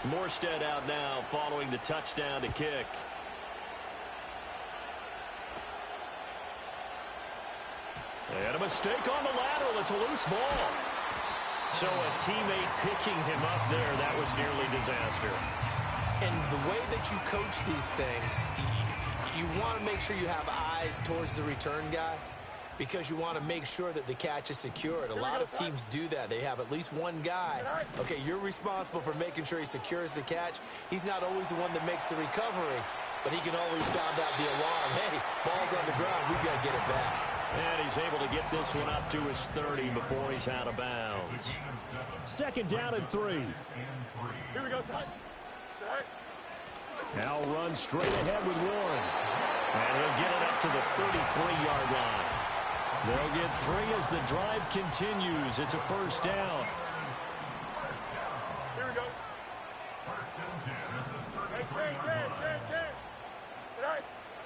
Morstead out now following the touchdown to kick. And a mistake on the lateral. It's a loose ball. So a teammate picking him up there. That was nearly disaster. And the way that you coach these things, you want to make sure you have eyes towards the return guy because you want to make sure that the catch is secured. A lot of teams do that. They have at least one guy. Okay, you're responsible for making sure he secures the catch. He's not always the one that makes the recovery, but he can always sound out the alarm. Hey, ball's on the ground. We got to get it back. And he's able to get this one up to his 30 before he's out of bounds. 2nd down and 3. Here we go, son. Now run straight ahead with Warren. And he'll get it up to the 33-yard line. They'll get 3 as the drive continues. It's a 1st down. Here we go. Hey,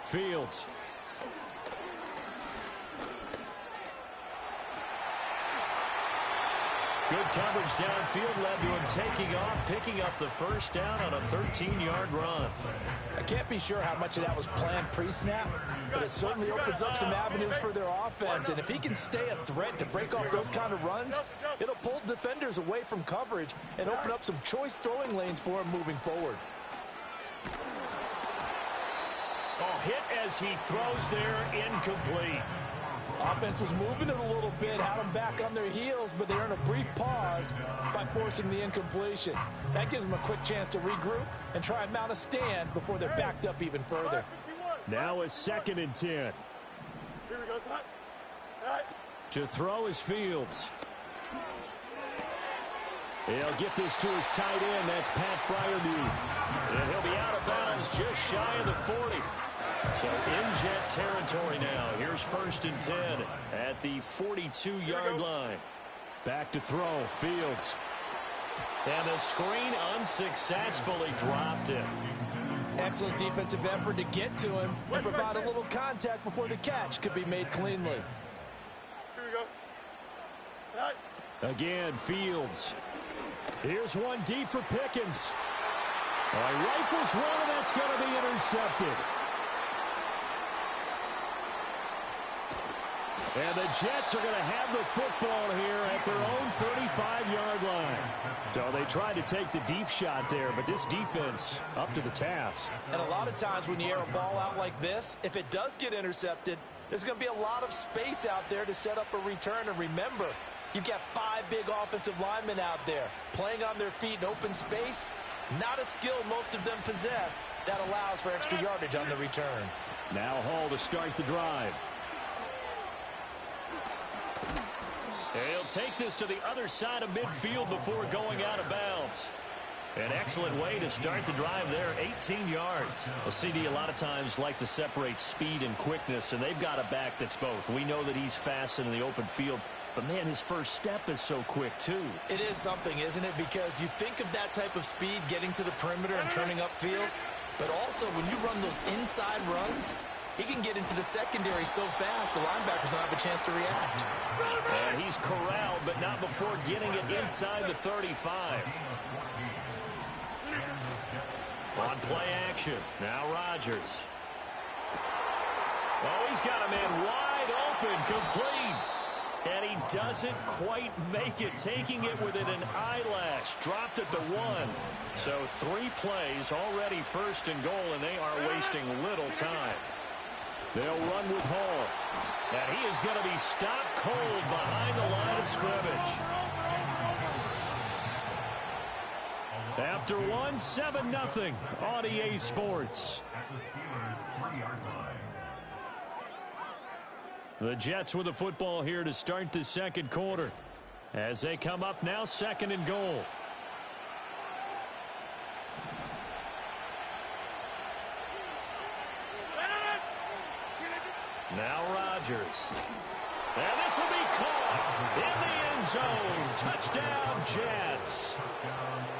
Fields. Good coverage downfield led to him taking off, picking up the 1st down on a 13-yard run. I can't be sure how much of that was planned pre-snap, but it certainly opens up some avenues for their offense. And if he can stay a threat to break off those kind of runs, it'll pull defenders away from coverage and open up some choice throwing lanes for him moving forward. Oh, hit as he throws there, incomplete. Offense was moving it a little bit, had them back on their heels, but they earned a brief pause by forcing the incompletion. That gives them a quick chance to regroup and try and mount a stand before they're backed up even further. Now a 2nd and 10. Here we go, son. To throw is Fields. He'll get this to his tight end. That's Pat Fryermuth. And he'll be out of bounds just shy of the 40. So in jet territory now. Here's 1st and 10 at the 42-yard line. Back to throw. Fields. And the screen unsuccessfully dropped him. Excellent defensive effort to get to him and provide a little contact before the catch could be made cleanly. Here we go. Again, Fields. Here's one deep for Pickens. He rifles one, and that's going to be intercepted. And the Jets are going to have the football here at their own 35-yard line. So they tried to take the deep shot there, but this defense up to the task. And a lot of times when you air a ball out like this, if it does get intercepted, there's going to be a lot of space out there to set up a return. And remember, you've got 5 big offensive linemen out there playing on their feet in open space. Not a skill most of them possess that allows for extra yardage on the return. Now Hall to start the drive. He'll take this to the other side of midfield before going out of bounds. An excellent way to start the drive there, 18 yards. A CD a lot of times like to separate speed and quickness, and they've got a back that's both. We know that he's fast in the open field, but, man, his first step is so quick, too. It is something, isn't it? Because you think of that type of speed getting to the perimeter and turning upfield, but also when you run those inside runs, he can get into the secondary so fast the linebackers don't have a chance to react. And he's corralled, but not before getting it inside the 35. On play action, now Rodgers. Oh, he's got a man wide open, complete. And he doesn't quite make it, taking it within an eyelash. Dropped at the 1. So 3 plays, already 1st and goal, and they are wasting little time. They'll run with Hall. And he is going to be stopped cold behind the line of scrimmage. After 1, 7-0 on EA Sports. The Jets with the football here to start the 2nd quarter. As they come up now, 2nd and goal. Now Rodgers. And this will be caught in the end zone. Touchdown, Jets.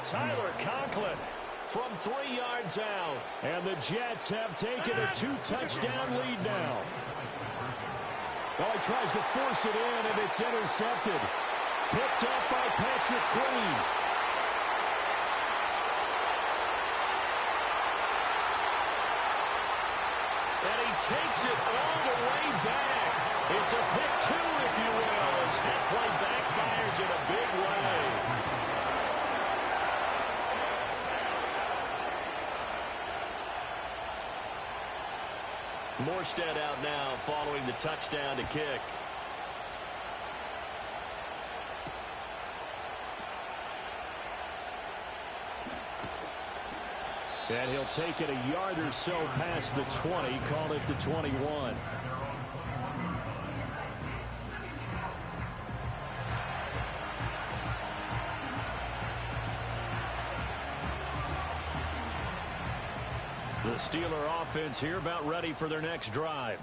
Tyler Conklin from 3 yards out. And the Jets have taken a 2-touchdown lead now. Well, he tries to force it in, and it's intercepted. Picked up by Patrick Queen. takes it all the way back. It's a pick two, if you will, as that play backfires in a big way. Morstead out now following the touchdown to kick. And he'll take it a yard or so past the 20, call it the 21. The Steeler offense here about ready for their next drive.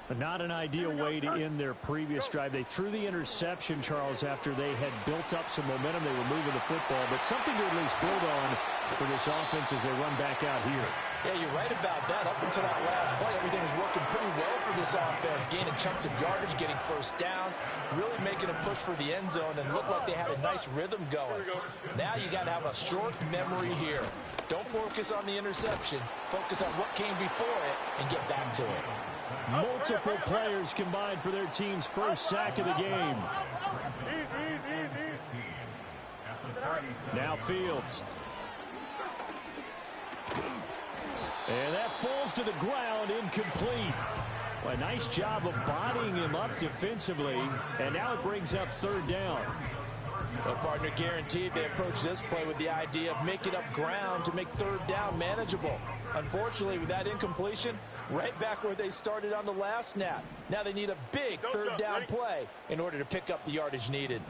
But not an ideal way to end their previous drive. They threw the interception, Charles, after they had built up some momentum. They were moving the football, but something to at least build on for this offense as they run back out here. Yeah, you're right about that. Up until that last play, everything was working pretty well for this offense, gaining chunks of yardage, getting first downs, really making a push for the end zone, and looked like they had a nice rhythm going. Now you got to have a short memory here. Don't focus on the interception. Focus on what came before it and get back to it. Multiple players combined for their team's first sack of the game. Now Fields. And that falls to the ground, incomplete. Well, a nice job of bodying him up defensively, and now it brings up third down. Well, partner, guaranteed they approach this play with the idea of making up ground to make third down manageable. Unfortunately, with that incompletion, right back where they started on the last snap. Now they need a big third down play in order to pick up the yardage needed.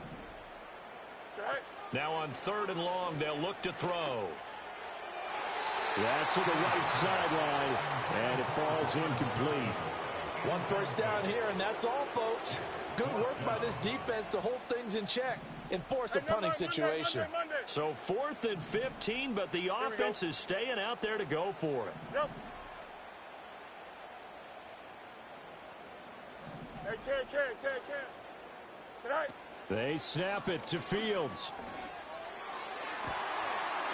Now on third and long, they'll look to throw. That's to the right sideline, and it falls incomplete. One first down here, and that's all, folks. Good work by this defense to hold things in check and force a punting situation. So 4th and 15, but the offense is staying out there to go for it. Yep. Hey, Ken. Tonight. They snap it to Fields.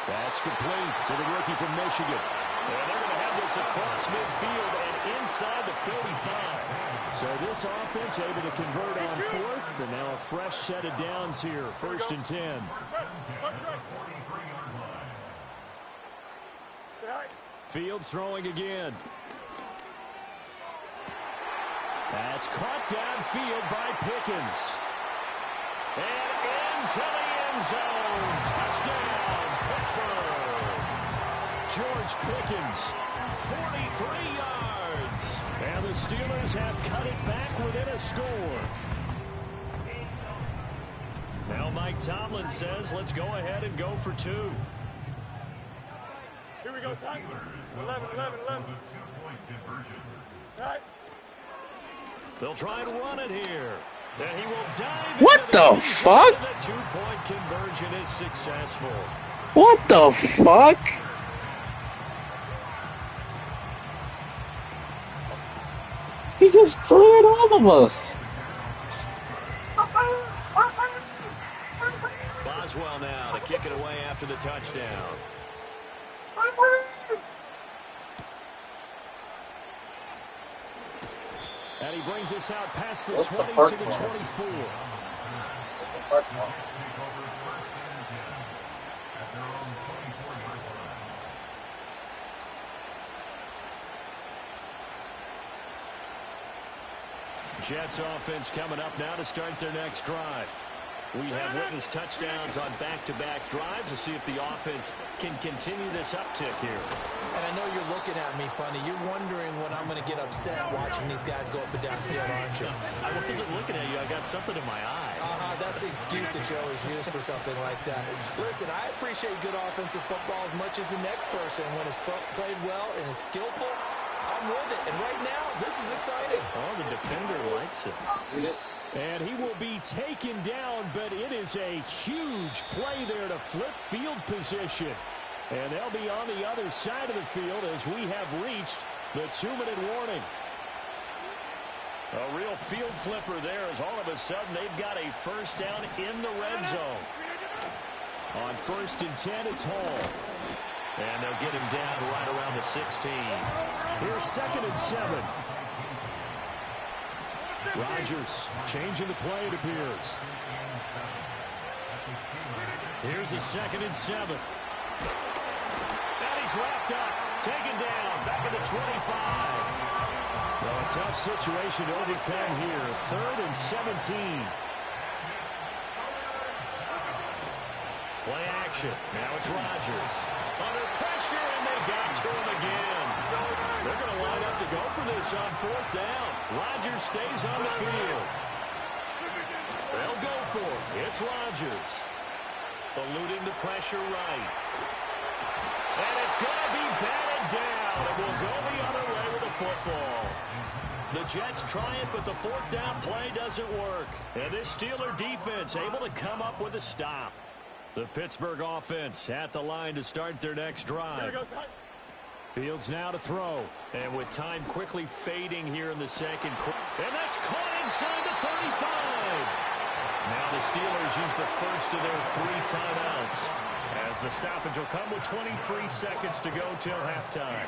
That's complete to the rookie from Michigan. And they're going to have this across midfield and inside the 45. So this offense able to convert on 4th, and now a fresh set of downs here, 1st and 10. Fields throwing again. That's caught downfield by Pickens. And into the end zone. Touchdown, Pittsburgh. George Pickens, 43 yards. And the Steelers have cut it back within a score. Now Mike Tomlin says, let's go ahead and go for 2. Here we go, son. 11. Right. They'll try and run it here. And he will dive. What the fuck? The 2-point conversion is successful. What the fuck? He just cleared all of us. Boswell now to kick it away after the touchdown. And he brings us out past the 20 to the 24. Jets offense coming up now to start their next drive. We have witnessed touchdowns on back-to-back drives to see if the offense can continue this uptick here. And I know you're looking at me funny. You're wondering when I'm going to get upset watching these guys go up and down field, aren't you? I wasn't looking at you. I got something in my eye. That's the excuse that you always use for something like that. Listen, I appreciate good offensive football as much as the next person. When it's played well and is skillful, I'm with it. And right now, this is exciting. Oh, the defender likes it. And he will be taken down, but it is a huge play there to flip field position. And they'll be on the other side of the field as we have reached the 2-minute warning. A real field flipper there as all of a sudden they've got a first down in the red zone. On 1st and 10, it's Hall. And they'll get him down right around the 16. Here's 2nd and 7. Rodgers changing the play, it appears. Here's a 2nd and 7. And he's wrapped up. Taken down. Back at the 25. Well, a tough situation to overcome here. 3rd and 17. Play action. Now it's Rodgers. Under pressure, and they got to him again. They're going to line up to go for this on 4th down. Rodgers stays on the field. They'll go for it. It's Rodgers. Eluding the pressure right. And it's going to be batted down. And will go the other way with the football. The Jets try it, but the 4th down play doesn't work. And this Steeler defense able to come up with a stop. The Pittsburgh offense at the line to start their next drive. Fields now to throw. And with time quickly fading here in the 2nd quarter. And that's caught inside the 35. Now the Steelers use the first of their 3 timeouts. As the stoppage will come with 23 seconds to go till halftime.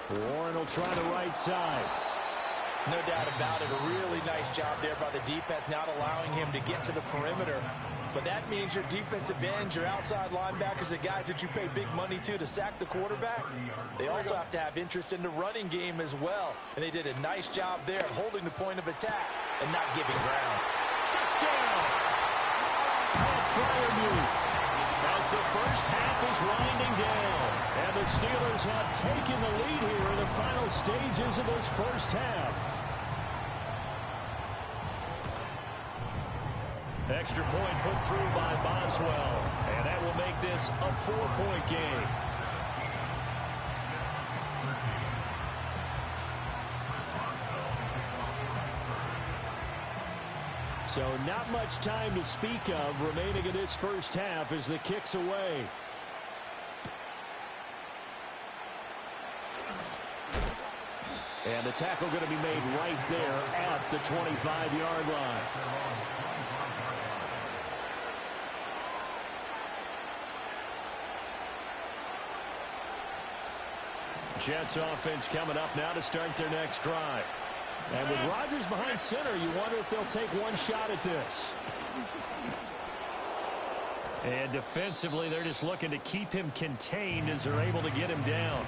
Warren will try the right side. No doubt about it. A really nice job there by the defense, not allowing him to get to the perimeter. But that means your defensive ends, your outside linebackers, the guys that you pay big money to sack the quarterback, they also have to have interest in the running game as well. And they did a nice job there holding the point of attack and not giving ground. Touchdown! As the first half is winding down. And the Steelers have taken the lead here in the final stages of this first half. Extra point put through by Boswell. And that will make this a 4-point game. So not much time to speak of remaining in this first half as the kick's away. And the tackle going to be made right there at the 25-yard line. Jets offense coming up now to start their next drive. And with Rodgers behind center, you wonder if they'll take one shot at this. And defensively, they're just looking to keep him contained as they're able to get him down.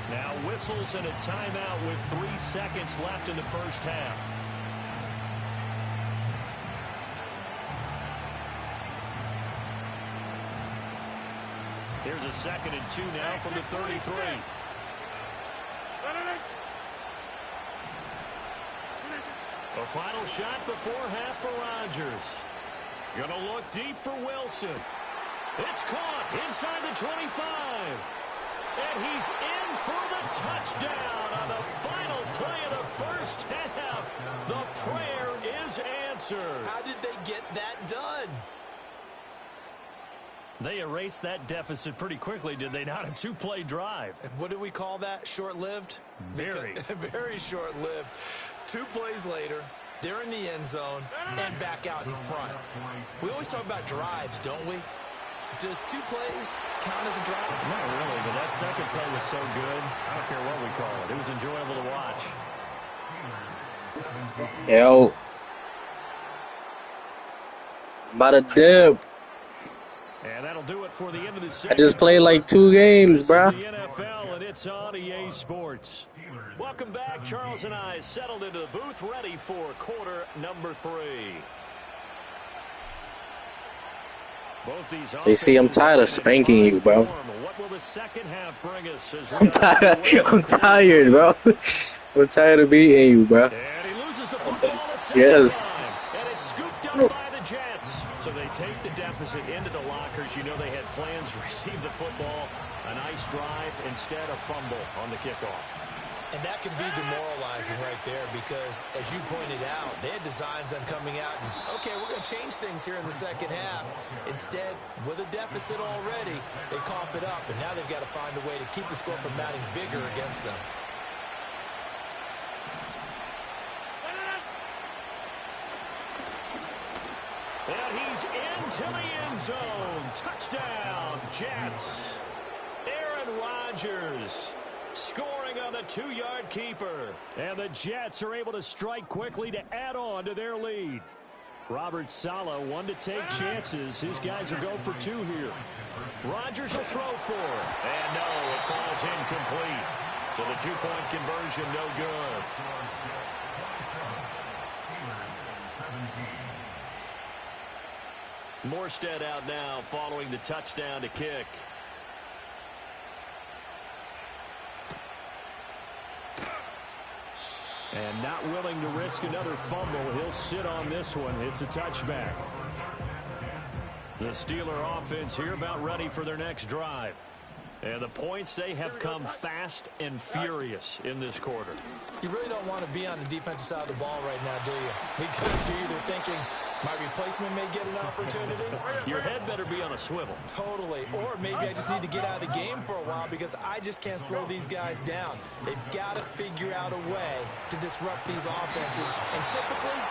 Now whistles and a timeout with 3 seconds left in the first half. Here's a 2nd and 2 now from the 33. A final shot before half for Rodgers. Gonna look deep for Wilson. It's caught inside the 25. And he's in for the touchdown on the final play of the first half. The prayer is answered. How did they get that done? They erased that deficit pretty quickly, did they not? A 2-play drive. What do we call that? Short-lived? Very. Very short-lived. 2 plays later, they're in the end zone and back out in front. We always talk about drives, don't we? Does 2 plays count as a drive? Not really, but that second play was so good. I don't care what we call it. It was enjoyable to watch. Yo. About a dip. And that'll do it for the end of the I second. just played like 2 games, bro. This is the NFL, and it's on EA Sports. Welcome back. Charles and I settled into the booth, ready for quarter number 3. Both these So you see, I'm tired of spanking you, bro. What will the second half bring us? I'm tired, bro. I'm tired of beating you, bro. And he loses the football a second Yes. time. And it's scooped up by the Jets. So they take the deficit into the lockers. You know they had plans to receive the football. A nice drive, instead a fumble on the kickoff. And that can be demoralizing right there because, as you pointed out, they had designs on coming out and, okay, we're going to change things here in the second half. Instead, with a deficit already, they cough it up, and now they've got to find a way to keep the score from mounting bigger against them. And he's into to the end zone. Touchdown, Jets. Aaron Rodgers scoring on the 2-yard keeper. And the Jets are able to strike quickly to add on to their lead. Robert Saleh, one to take chances. His guys will go for 2 here. Rodgers will throw for it. And no, it falls incomplete. So the 2-point conversion, no good. Morstead out now following the touchdown to kick. And not willing to risk another fumble. He'll sit on this one. It's a touchback. The Steeler offense here about ready for their next drive. And the points, they have come fast and furious in this quarter. You really don't want to be on the defensive side of the ball right now, do you? Because you're either thinking, my replacement may get an opportunity. Your head better be on a swivel. Totally. Or maybe I just need to get out of the game for a while because I just can't slow these guys down. They've got to figure out a way to disrupt these offenses. And typically,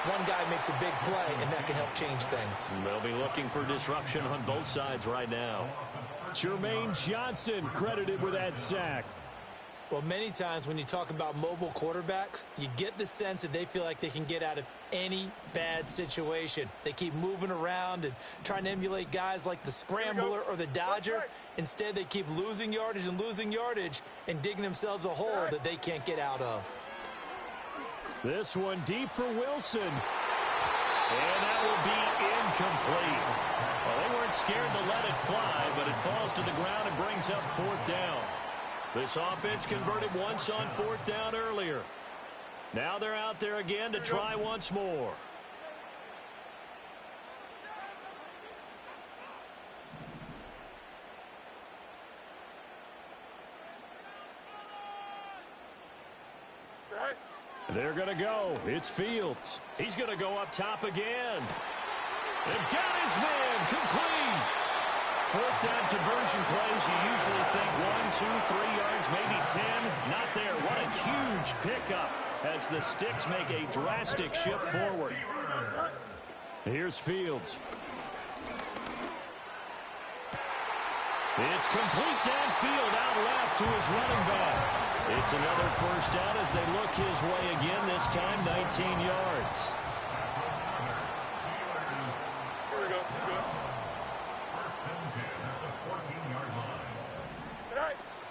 one guy makes a big play, and that can help change things. They'll be looking for disruption on both sides right now. Jermaine Johnson credited with that sack. Well, many times when you talk about mobile quarterbacks, you get the sense that they feel like they can get out of any bad situation. They keep moving around and trying to emulate guys like the Scrambler or the Dodger. Instead, they keep losing yardage and digging themselves a hole that they can't get out of. This one deep for Wilson. And that will be incomplete. Well, they weren't scared to let it fly, but it falls to the ground and brings up 4th down. This offense converted once on 4th down earlier. Now they're out there again to try once more. They're going to go. It's Fields. He's going to go up top again. And got his man complete. 4th down conversion plays, you usually think 1, 2, 3 yards, maybe 10. Not there. What a huge pickup as the Sticks make a drastic shift forward. Here's Fields. It's complete downfield out left to his running back. It's another 1st down as they look his way again, this time 19 yards.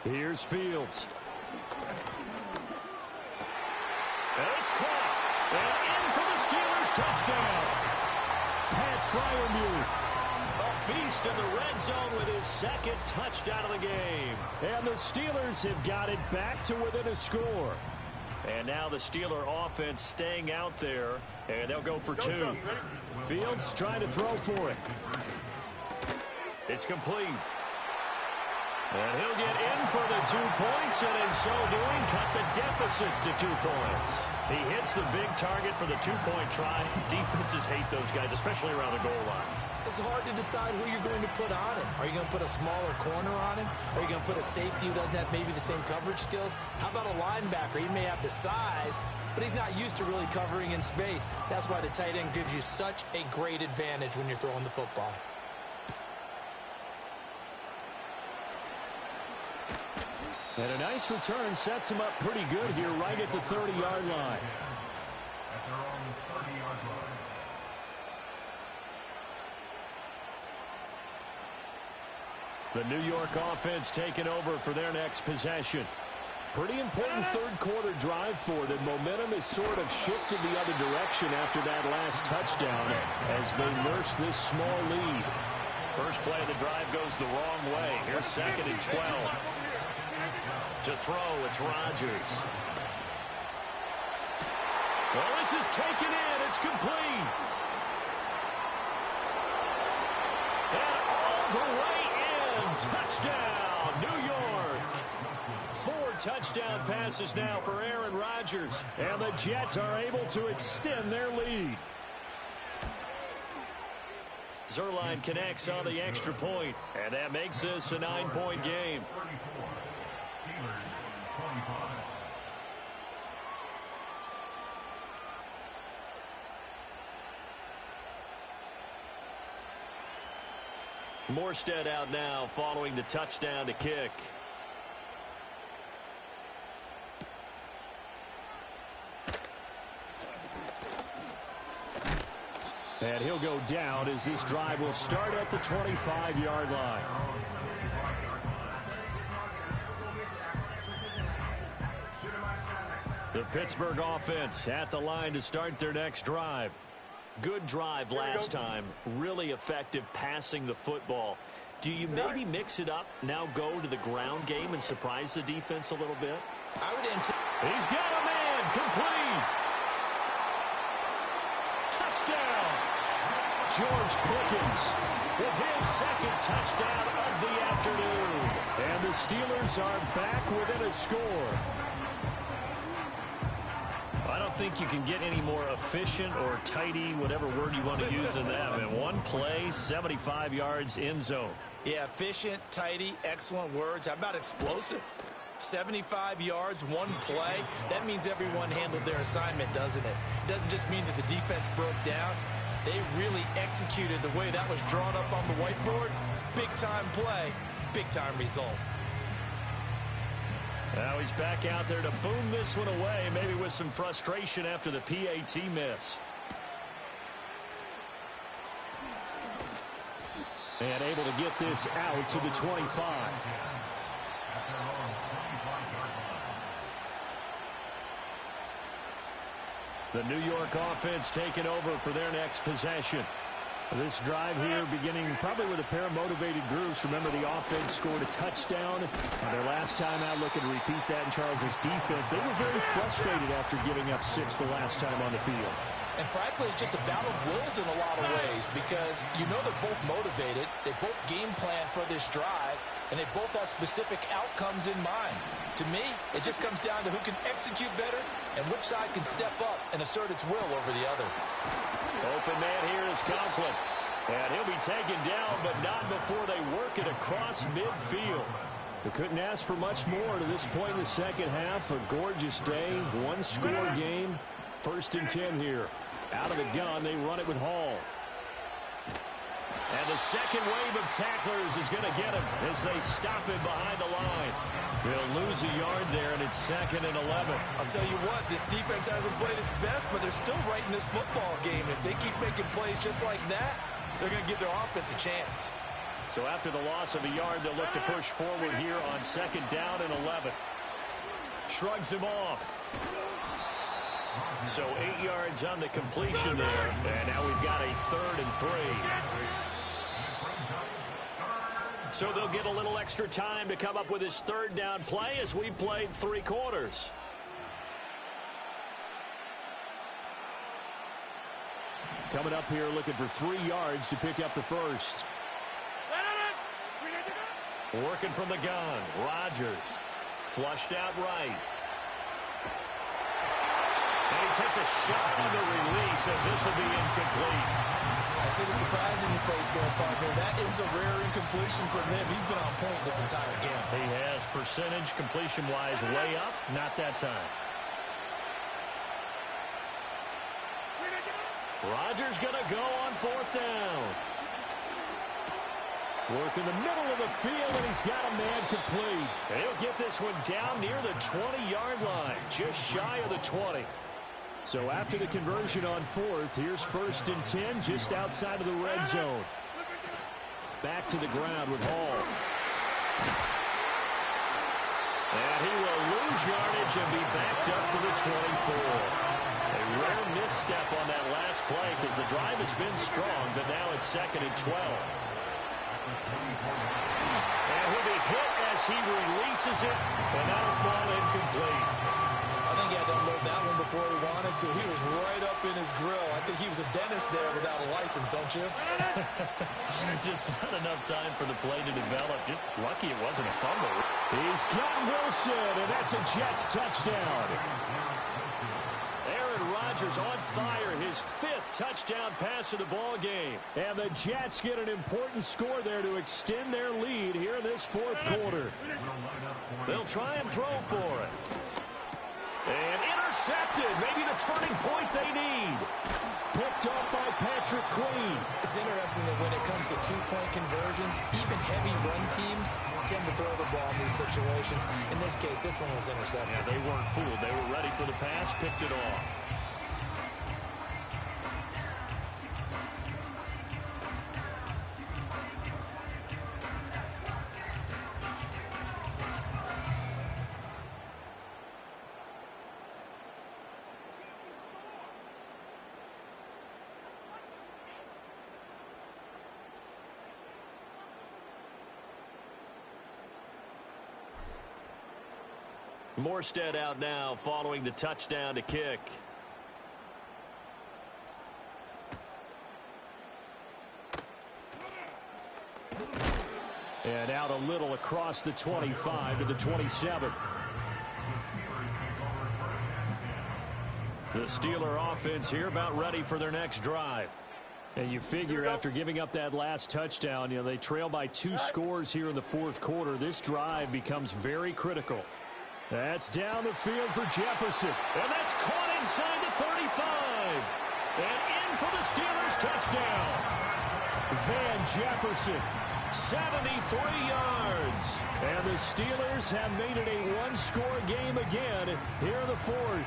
Here's Fields. And it's caught. And in for the Steelers touchdown. Pat Freiermuth. A beast in the red zone with his 2nd touchdown of the game. And the Steelers have got it back to within a score. And now the Steeler offense staying out there. And they'll go for 2. Fields trying to throw for it. It's complete. And he'll get in for the 2 points, and in so doing, cut the deficit to 2 points. He hits the big target for the 2-point try. Defenses hate those guys, especially around the goal line. It's hard to decide who you're going to put on him. Are you going to put a smaller corner on him? Are you going to put a safety who doesn't have maybe the same coverage skills? How about a linebacker? He may have the size, but he's not used to really covering in space. That's why the tight end gives you such a great advantage when you're throwing the football. And a nice return sets him up pretty good here right at the 30-yard line. The New York offense taking over for their next possession. Pretty important 3rd quarter drive for them. Momentum has sort of shifted the other direction after that last touchdown as they nurse this small lead. First play of the drive goes the wrong way. Here's 2nd and 12. To throw, it's Rodgers. Well, this is taken in. It's complete. And all the way in. Touchdown, New York. 4 touchdown passes now for Aaron Rodgers. And the Jets are able to extend their lead. Zerline connects on the extra point, and that makes this a 9-point game. Morstead out now following the touchdown to kick. And he'll go down as this drive will start at the 25-yard line. The Pittsburgh offense at the line to start their next drive. Good drive last time. Really effective passing the football. Do you maybe mix it up, now go to the ground game and surprise the defense a little bit? I would He's got a man. Complete. Touchdown. George Pickens with his second touchdown of the afternoon. And the Steelers are back within a score. I don't think you can get any more efficient or tidy, whatever word you want to use in that. In one play, 75 yards in zone. Yeah, efficient, tidy, excellent words. How about explosive? 75 yards, one play. That means everyone handled their assignment, doesn't it? It doesn't just mean that the defense broke down. They really executed the way that was drawn up on the whiteboard. Big-time play, big-time result. Now he's back out there to boom this one away, maybe with some frustration after the PAT miss. And able to get this out to the 25. The New York offense taking over for their next possession. This drive here beginning probably with a pair of motivated groups. Remember, the offense scored a touchdown. Their last time out, looking to repeat that in Charles' defense. They were very frustrated after giving up 6 the last time on the field. And frankly, it's just a battle of wills in a lot of ways because you know they're both motivated. They both game plan for this drive, and they both have specific outcomes in mind. To me, it just comes down to who can execute better and which side can step up and assert its will over the other. Open man here is Conklin. And he'll be taken down, but not before they work it across midfield. They couldn't ask for much more to this point in the second half. A gorgeous day, one-score game. 1st and 10 here. Out of the gun, they run it with Hall. And the second wave of tacklers is going to get him as they stop him behind the line. They'll lose a yard there, and it's 2nd and 11. I'll tell you what, this defense hasn't played its best, but they're still right in this football game. If they keep making plays just like that, they're going to give their offense a chance. So after the loss of a yard, they'll look to push forward here on 2nd down and 11. Shrugs him off. So 8 yards on the completion there. And now we've got a 3rd and 3. So they'll get a little extra time to come up with his 3rd down play as we played 3 quarters. Coming up here looking for 3 yards to pick up the first. Working from the gun. Rodgers. Flushed out right. And he takes a shot on the release as this will be incomplete. I see the surprise in your face there, partner. That is a rare incompletion from him. He's been on point this entire game. He has percentage completion-wise way up. Not that time. Rodgers going to go on 4th down. Work in the middle of the field, and he's got a man complete. And he'll get this one down near the 20-yard line, just shy of the 20. So after the conversion on 4th, here's 1st and 10, just outside of the red zone. Back to the ground with Hall. And he will lose yardage and be backed up to the 24. A rare misstep on that last play because the drive has been strong, but now it's 2nd and 12. And he'll be hit as he releases it, and that'll fall incomplete. I think he had to unload that one before he wanted to. He was right up in his grill. I think he was a dentist there without a license, don't you? Just not enough time for the play to develop. Just lucky it wasn't a fumble. He's got Wilson, and that's a Jets touchdown. Aaron Rodgers on fire, his 5th touchdown pass of the ball game. And the Jets get an important score there to extend their lead here in this 4th quarter. They'll try and throw for it. And intercepted, maybe the turning point they need. picked up by Patrick Queen. It's interesting that when it comes to two-point conversions, even heavy run teams tend to throw the ball in these situations. In this case, this one was intercepted. Yeah, they weren't fooled. They were ready for the pass, picked it off. Morstead out now following the touchdown to kick. And out a little across the 25 to the 27. The Steeler offense here about ready for their next drive. And you figure after giving up that last touchdown, they trail by 2 scores here in the fourth quarter. This drive becomes very critical. That's down the field for Jefferson. And that's caught inside the 35. And in for the Steelers touchdown. Van Jefferson, 73 yards. And the Steelers have made it a one-score game again here in the fourth.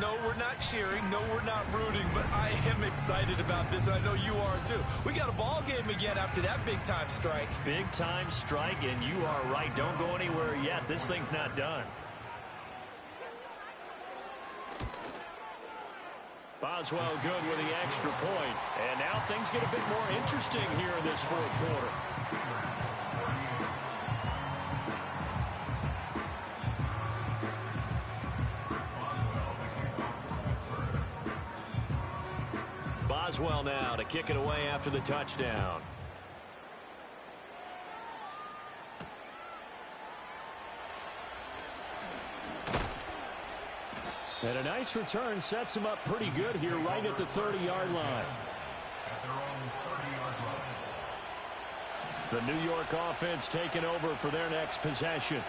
No, we're not cheering. No, we're not rooting. But I am excited about this, and I know you are too. We got a ball game again after that big-time strike. Big-time strike, and you are right. Don't go anywhere yet. This thing's not done. Boswell good with the extra point. And now things get a bit more interesting here in this fourth quarter. Boswell now to kick it away after the touchdown. And a nice return sets him up pretty good here right at the 30-yard line. The New York offense taking over for their next possession.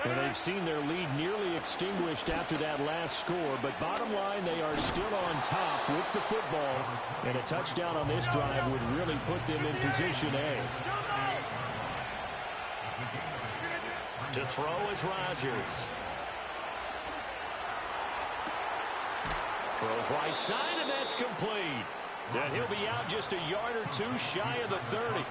And they've seen their lead nearly extinguished after that last score. But bottom line, they are still on top with the football. And a touchdown on this drive would really put them in position A. To throw is Rodgers. Throws right side, and that's complete. And he'll be out just a yard or two shy of the 30.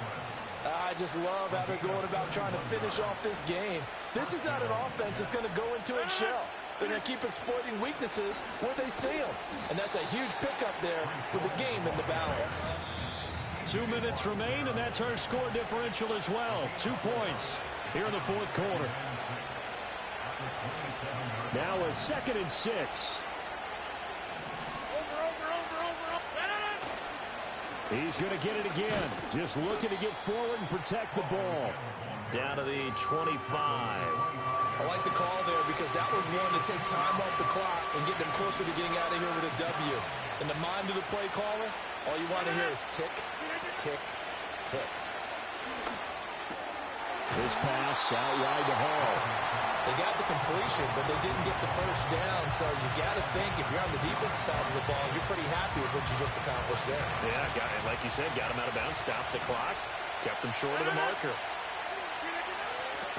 I just love how they're going about trying to finish off this game. This is not an offense that's going to go into its shell. They're going to keep exploiting weaknesses where they see them. And that's a huge pickup there with the game in the balance. 2 minutes remain, and that's our score differential as well. 2 points here in the fourth quarter. Now a 2nd and 6. He's going to get it again. Just looking to get forward and protect the ball. Down to the 25. I like the call there because that was one to take time off the clock and get them closer to getting out of here with a W. In the mind of the play caller, all you want to hear is tick, tick, tick. This pass out wide to Hall. They got the completion, but they didn't get the first down. So you got to think if you're on the defensive side of the ball, you're pretty happy with what you just accomplished there. Yeah, like you said, got him out of bounds, stopped the clock, kept him short of the marker.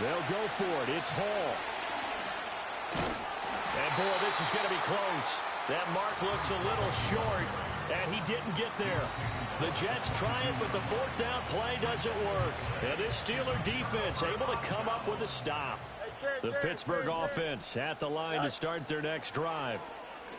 They'll go for it. It's Hall. And, boy, this is going to be close. That mark looks a little short, and he didn't get there. The Jets try it, but the fourth down play doesn't work. And this Steeler defense able to come up with a stop. The Pittsburgh offense at the line to start their next drive.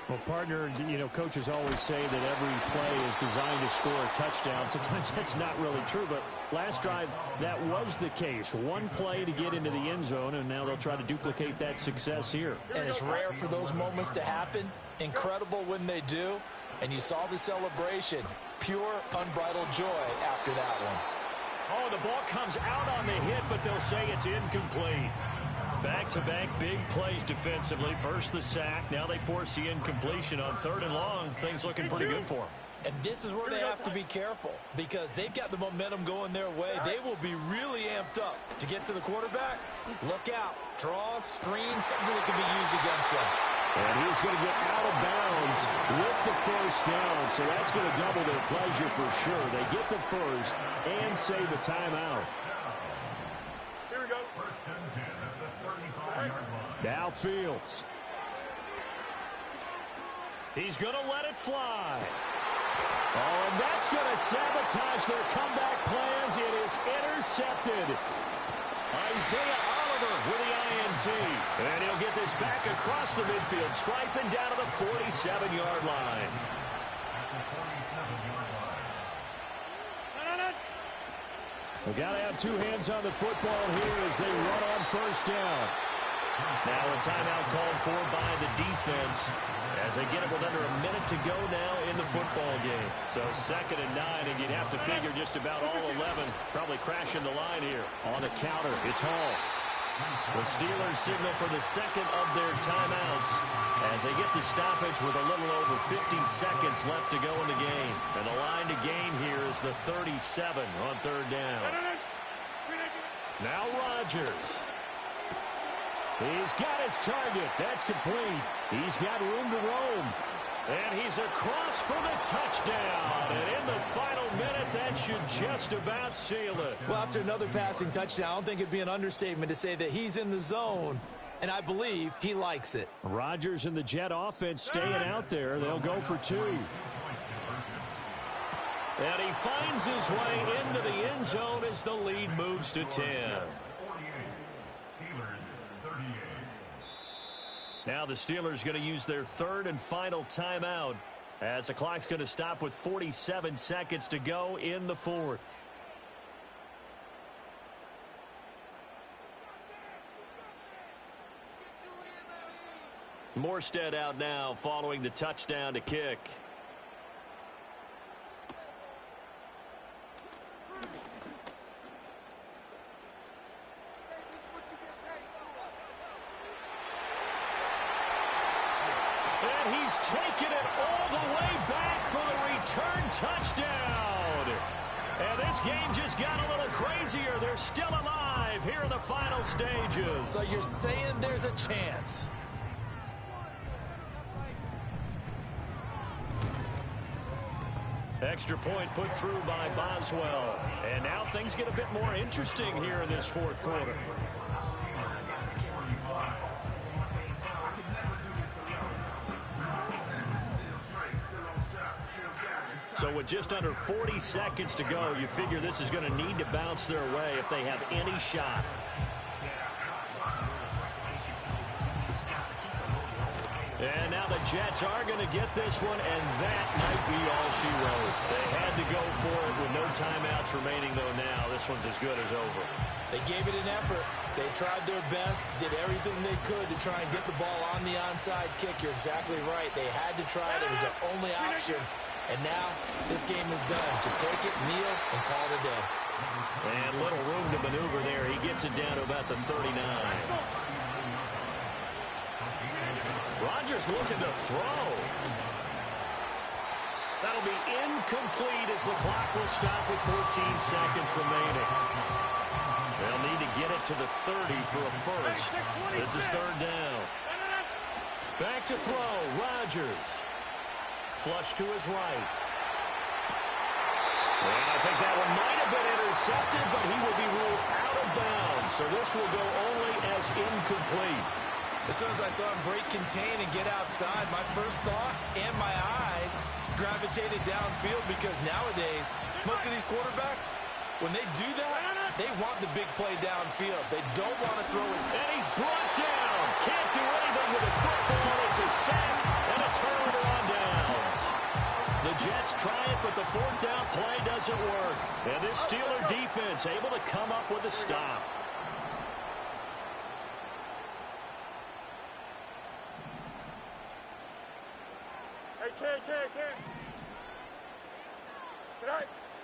Well, partner, coaches always say that every play is designed to score a touchdown. Sometimes that's not really true, but last drive, that was the case. One play to get into the end zone, and now they'll try to duplicate that success here. And it's rare for those moments to happen. Incredible when they do. And you saw the celebration. Pure, unbridled joy after that one. Oh, the ball comes out on the hit, but they'll say it's incomplete. Back-to-back big plays defensively. First the sack. Now they force the incompletion on 3rd and long. Things looking pretty good for them. And this is where they have to be careful because they've got the momentum going their way. They will be really amped up to get to the quarterback. Look out. Draw, screen, something that can be used against them. And he's going to get out of bounds with the first down. So that's going to double their pleasure for sure. They get the first and save the timeout. Here we go. Now Fields. He's going to let it fly. Oh, and that's going to sabotage their comeback plans. It is intercepted. Isaiah Oliver with the INT. And he'll get this back across the midfield stripe and down to the 47-yard line. We've got to have two hands on the football here as they run on first down. Now a timeout called for by the defense as they get it with under a minute to go now in the football game. So 2nd and 9, and you'd have to figure just about all 11 probably crashing the line here. On the counter, it's Hall. The Steelers signal for the second of their timeouts as they get the stoppage with a little over 50 seconds left to go in the game. And the line to gain here is the 37 on 3rd down. Now Rodgers. He's got his target. That's complete. He's got room to roam. And he's across for the touchdown. And in the final minute, that should just about seal it. Well, after another passing touchdown, I don't think it'd be an understatement to say that he's in the zone, and I believe he likes it. Rodgers and the Jet offense staying out there. They'll go for 2. And he finds his way into the end zone as the lead moves to 10. Now the Steelers going to use their 3rd and final timeout as the clock's going to stop with 47 seconds to go in the 4th. Morstead out now following the touchdown to kick. He's taken it all the way back for the return touchdown. And this game just got a little crazier. They're still alive here in the final stages. So you're saying there's a chance. Extra point put through by Boswell. And now things get a bit more interesting here in this 4th quarter. So with just under 40 seconds to go, you figure this is going to need to bounce their way if they have any shot. And now the Jets are going to get this one, and that might be all she wrote. They had to go for it with no timeouts remaining, though now this one's as good as over. They gave it an effort. They tried their best, did everything they could to try and get the ball on the onside kick. You're exactly right. They had to try it. It was their only option. And now this game is done. Just take it, kneel, and call it a day. And little room to maneuver there. He gets it down to about the 39. Rodgers looking to throw. That'll be incomplete as the clock will stop with 14 seconds remaining. They'll need to get it to the 30 for a first. This is 3rd down. Back to throw. Rodgers. Flush to his right. And I think that one might have been intercepted, but he will be ruled out of bounds. So this will go only as incomplete. As soon as I saw him break contain and get outside, my first thought and my eyes gravitated downfield because nowadays, most of these quarterbacks, when they do that, they want the big play downfield. They don't want to throw it. And he's brought down. Can't do anything with the football. It's a sack and a turnover on downs. The Jets try it, but the 4th down play doesn't work. And this Steeler defense able to come up with a stop.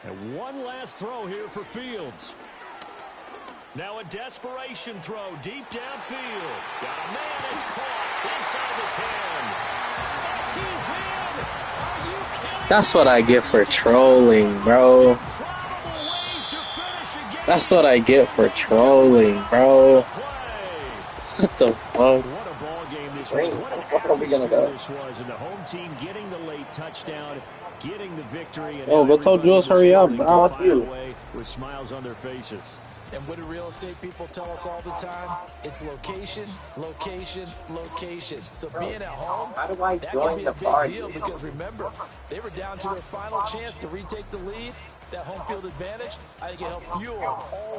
And one last throw here for Fields. Now a desperation throw deep downfield. Got a man, it's caught inside the 10. He's in. Are you kidding? That's what I get for trolling, bro. That's what I get for trolling, bro. What the fuck? What a ball game this this was. What an atmosphere this was, and the home team getting the late touchdown, getting the victory. And Oh, go tell Jules hurry up, bro. With smiles on their faces. And what do real estate people tell us all the time? It's location, location, location. So being at home, that can be a big deal because remember, they were down to their final chance to retake the lead. That home field advantage, I think it helped fuel all